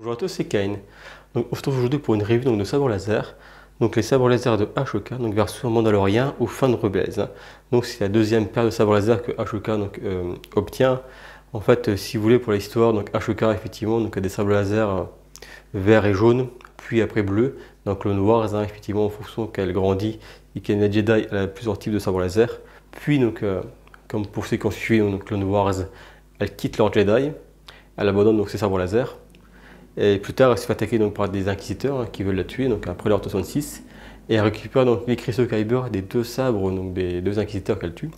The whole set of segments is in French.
Bonjour à tous, c'est Kane. Donc, on se retrouve aujourd'hui pour une review de sabres laser. Donc les sabres laser de HEK, donc version Mandalorian ou fin de Rebels. Donc c'est la deuxième paire de sabres laser que HEK obtient. En fait, si vous voulez pour l'histoire, donc HEK effectivement donc a des sabres laser vert et jaune, puis après bleu. Donc le noir, effectivement en fonction qu'elle grandit et qu'elle est Jedi, elle a plusieurs types de sabres laser. Puis donc comme pour ceux qui ont suivi donc le noir, elle quitte leur Jedi, elle abandonne donc ses sabres laser. Et plus tard, elle se fait attaquer donc, par des inquisiteurs qui veulent la tuer, donc après l'ordre 66. Et elle récupère donc les cristaux Kyber des deux sabres, donc des deux inquisiteurs qu'elle tue,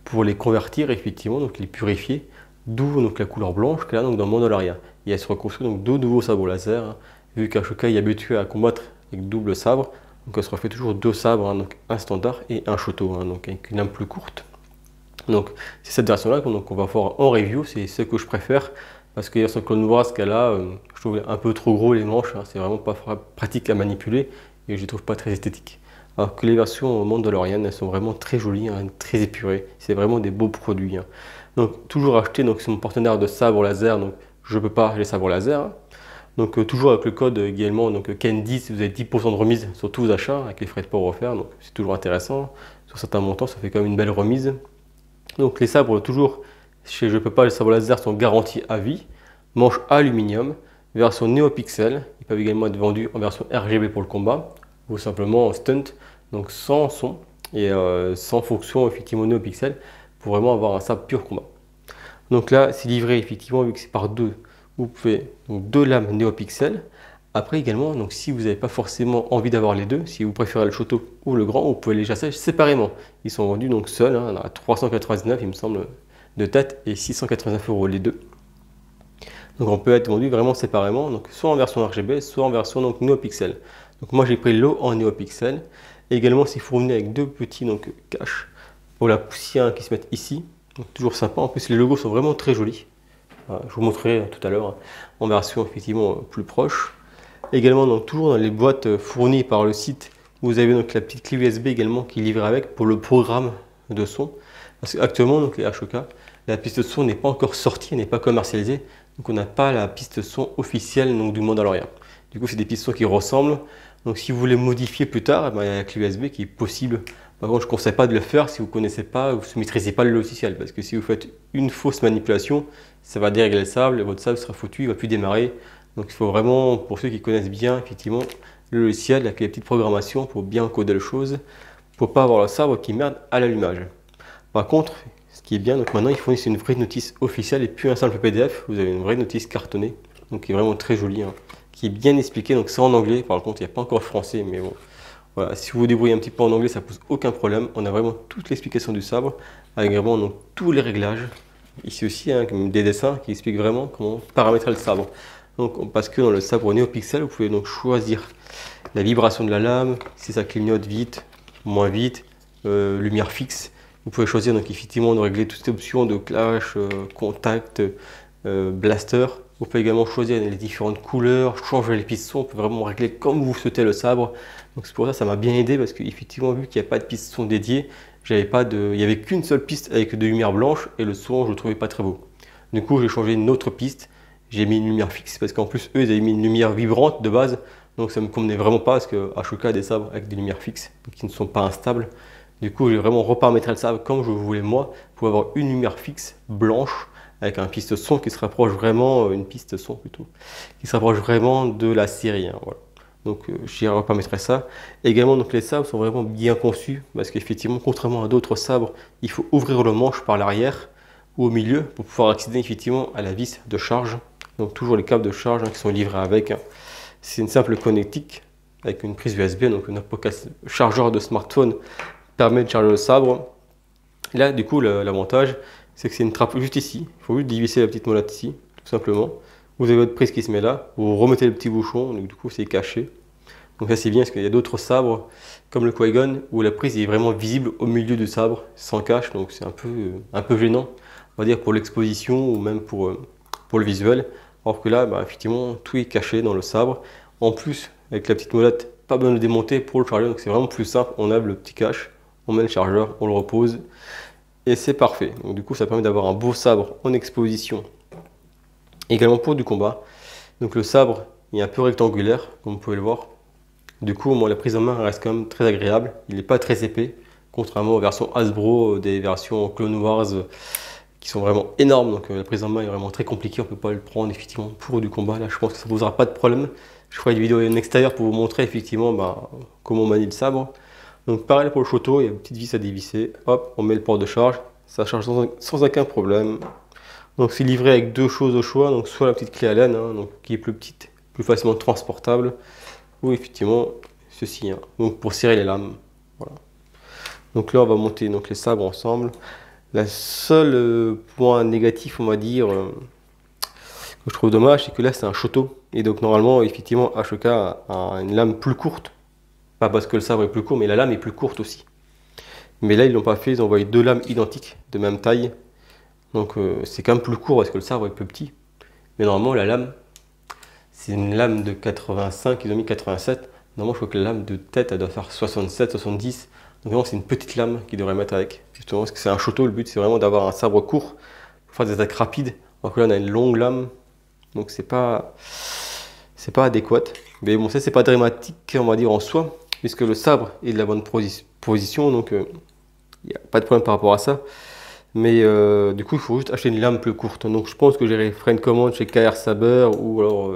pour les convertir effectivement, donc les purifier, d'où donc la couleur blanche qu'elle a donc dans Mandalorian. Et elle se reconstruit donc deux nouveaux sabres laser, vu qu'Ashoka est habitué à combattre avec double sabre, donc elle se refait toujours deux sabres, donc un standard et un shoto, donc avec une lame plus courte. Donc c'est cette version-là qu'on va voir en review, c'est ce que je préfère. Parce que sur Clone Wars, ce qu'elle a, je trouve un peu trop gros les manches, c'est vraiment pas pratique à manipuler et je les trouve pas très esthétiques. Alors que les versions Mandalorian, elles sont vraiment très jolies, très épurées, c'est vraiment des beaux produits. Donc toujours acheter, donc c'est mon partenaire de sabre laser, donc je peux pas les sabres laser. Donc toujours avec le code également, donc Ken10, vous avez 10% de remise sur tous vos achats, avec les frais de port offerts, donc c'est toujours intéressant. Sur certains montants, ça fait quand même une belle remise. Donc les sabres, toujours chez Je peux pas, les sabres laser sont garantis à vie. Manche aluminium, version NeoPixel. Ils peuvent également être vendus en version RGB pour le combat, ou simplement en stunt, donc sans son et sans fonction effectivement NeoPixel, pour vraiment avoir un sabre pur combat. Donc là, c'est livré effectivement, vu que c'est par deux, vous pouvez donc deux lames NeoPixel. Après également, donc si vous n'avez pas forcément envie d'avoir les deux, si vous préférez le shoto ou le grand, vous pouvez les chasser séparément. Ils sont vendus donc seuls, à 399 il me semble de tête et 689 € les deux. Donc on peut être vendu vraiment séparément, donc soit en version RGB, soit en version donc NeoPixel. Donc moi j'ai pris l'eau en NeoPixel. Et également c'est fourni avec deux petits caches pour la poussière qui se mettent ici. Donc toujours sympa. En plus les logos sont vraiment très jolis. Voilà, je vous montrerai tout à l'heure en version effectivement plus proche. Également donc toujours dans les boîtes fournies par le site, vous avez donc la petite clé USB également qui est livrée avec pour le programme de son. Parce qu'actuellement donc les HEK, la piste de son n'est pas encore sortie, elle n'est pas commercialisée. Donc on n'a pas la piste son officielle donc, du Mandalorian. Du coup c'est des pistes son qui ressemblent. Donc si vous voulez modifier plus tard, il y a la clé USB qui est possible. Par contre je ne conseille pas de le faire si vous ne connaissez pas ou ne maîtrisez pas le logiciel. Parce que si vous faites une fausse manipulation, ça va dérégler le sable et votre sable sera foutu, il ne va plus démarrer. Donc il faut vraiment, pour ceux qui connaissent bien effectivement le logiciel, avec les petites programmations pour bien coder les choses, pour ne pas avoir le sabre qui merde à l'allumage. Par contre, ce qui est bien, donc maintenant ils fournissent une vraie notice officielle et plus un simple PDF, vous avez une vraie notice cartonnée, donc qui est vraiment très jolie, qui est bien expliquée, donc c'est en anglais, par contre il n'y a pas encore le français, mais bon, voilà, si vous vous débrouillez un petit peu en anglais, ça pose aucun problème, on a vraiment toute l'explication du sabre, avec vraiment donc, tous les réglages, ici aussi, des dessins qui expliquent vraiment comment paramétrer le sabre. Donc, parce que dans le sabre NeoPixel, vous pouvez donc choisir la vibration de la lame, si ça clignote vite, moins vite, lumière fixe. Vous pouvez choisir donc effectivement de régler toutes ces options de clash, contact, blaster. Vous pouvez également choisir les différentes couleurs, changer les pistons. On peut vraiment régler comme vous souhaitez le sabre. Donc c'est pour ça que ça m'a bien aidé parce qu'effectivement vu qu'il n'y a pas de piston dédié, il n'y avait qu'une seule piste avec de lumière blanche et le son je ne le trouvais pas très beau. Du coup j'ai changé une autre piste. J'ai mis une lumière fixe parce qu'en plus eux ils avaient mis une lumière vibrante de base. Donc ça ne me convenait vraiment pas parce que HEK a des sabres avec des lumières fixes qui ne sont pas instables. Du coup, j'ai vraiment reparamétré le sabre comme je voulais moi pour avoir une lumière fixe blanche avec un piste son qui se rapproche vraiment, une piste son plutôt, qui se rapproche vraiment de la série. Voilà. Donc j'ai reparamétré ça. Également, donc les sabres sont vraiment bien conçus parce qu'effectivement, contrairement à d'autres sabres, il faut ouvrir le manche par l'arrière ou au milieu pour pouvoir accéder effectivement à la vis de charge. Donc toujours les câbles de charge qui sont livrés avec. C'est une simple connectique avec une prise USB, donc un chargeur de smartphone permet de charger le sabre. Et là, du coup, l'avantage, c'est que c'est une trappe juste ici. Il faut juste dévisser la petite molette ici, tout simplement. Vous avez votre prise qui se met là. Vous remettez le petit bouchon, donc du coup, c'est caché. Donc ça, c'est bien parce qu'il y a d'autres sabres, comme le Qui-Gon, où la prise est vraiment visible au milieu du sabre, sans cache. Donc c'est un peu gênant, on va dire, pour l'exposition ou même pour le visuel. Alors que là, effectivement, tout est caché dans le sabre. En plus, avec la petite molette, pas besoin de le démonter pour le charger. Donc c'est vraiment plus simple. On a le petit cache. On met le chargeur, on le repose et c'est parfait. Donc du coup ça permet d'avoir un beau sabre en exposition. Également pour du combat, Donc le sabre il est un peu rectangulaire, comme vous pouvez le voir. Du coup, moi, la prise en main reste quand même très agréable. Il n'est pas très épais, contrairement aux versions Hasbro, des versions Clone Wars qui sont vraiment énormes. Donc la prise en main est vraiment très compliquée. On ne peut pas le prendre effectivement pour du combat. Là, je pense que ça ne posera pas de problème. Je ferai une vidéo en extérieur pour vous montrer effectivement comment on manie le sabre. Donc pareil pour le Shoto, il y a une petite vis à dévisser. Hop, on met le port de charge. Ça charge sans aucun problème. Donc c'est livré avec deux choses au choix. Donc soit la petite clé Allen, donc, qui est plus petite, plus facilement transportable. Ou effectivement ceci, donc pour serrer les lames. Voilà. Donc là on va monter donc, les sabres ensemble. La seule point négatif on va dire que je trouve dommage, c'est que là c'est un Shoto. Et donc normalement effectivement HK a une lame plus courte. Pas parce que le sabre est plus court, mais la lame est plus courte aussi. Mais là ils l'ont pas fait, ils ont envoyé deux lames identiques de même taille. Donc c'est quand même plus court parce que le sabre est plus petit. Mais normalement la lame, c'est une lame de 85, ils ont mis 87. Normalement je crois que la lame de tête elle doit faire 67, 70. Donc vraiment c'est une petite lame qu'ils devraient mettre avec. Justement parce que c'est un Shoto, le but c'est vraiment d'avoir un sabre court pour faire des attaques rapides. Alors que là on a une longue lame, donc c'est pas adéquat. Mais bon ça c'est pas dramatique on va dire en soi, puisque le sabre est de la bonne position, donc il n'y a pas de problème par rapport à ça. Mais du coup il faut juste acheter une lame plus courte. Donc je pense que je ferai une commande chez KR Saber ou alors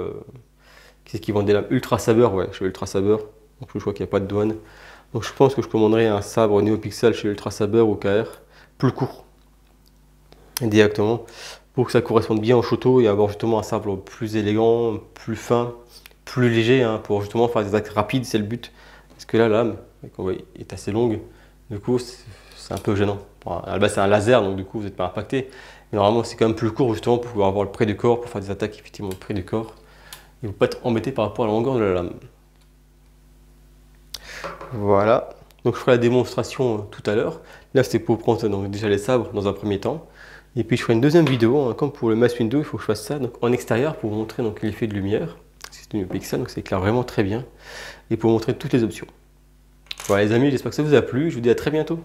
qu'est-ce qu'ils vendent des lames Ultra Saber, ouais, chez Ultra Saber. Donc je crois qu'il n'y a pas de douane. Donc je pense que je commanderai un sabre NeoPixel chez Ultra Saber ou KR, plus court, directement, pour que ça corresponde bien au Shoto et avoir justement un sabre plus élégant, plus fin, plus léger, pour justement faire des attaques rapides, c'est le but. Parce que là, la lame est assez longue, du coup c'est un peu gênant. Bon, à la base c'est un laser, donc du coup vous n'êtes pas impacté. Mais normalement c'est quand même plus court justement pour pouvoir avoir le près du corps, pour faire des attaques effectivement près du corps. Et vous ne pas être embêté par rapport à la longueur de la lame. Voilà, donc je ferai la démonstration tout à l'heure. Là c'était pour prendre donc, déjà les sabres dans un premier temps. Et puis je ferai une deuxième vidéo, comme pour le Mass Window, il faut que je fasse ça donc, en extérieur pour vous montrer l'effet de lumière. C'est une pixel, donc ça éclaire vraiment très bien. Et pour vous montrer toutes les options. Voilà les amis, j'espère que ça vous a plu. Je vous dis à très bientôt.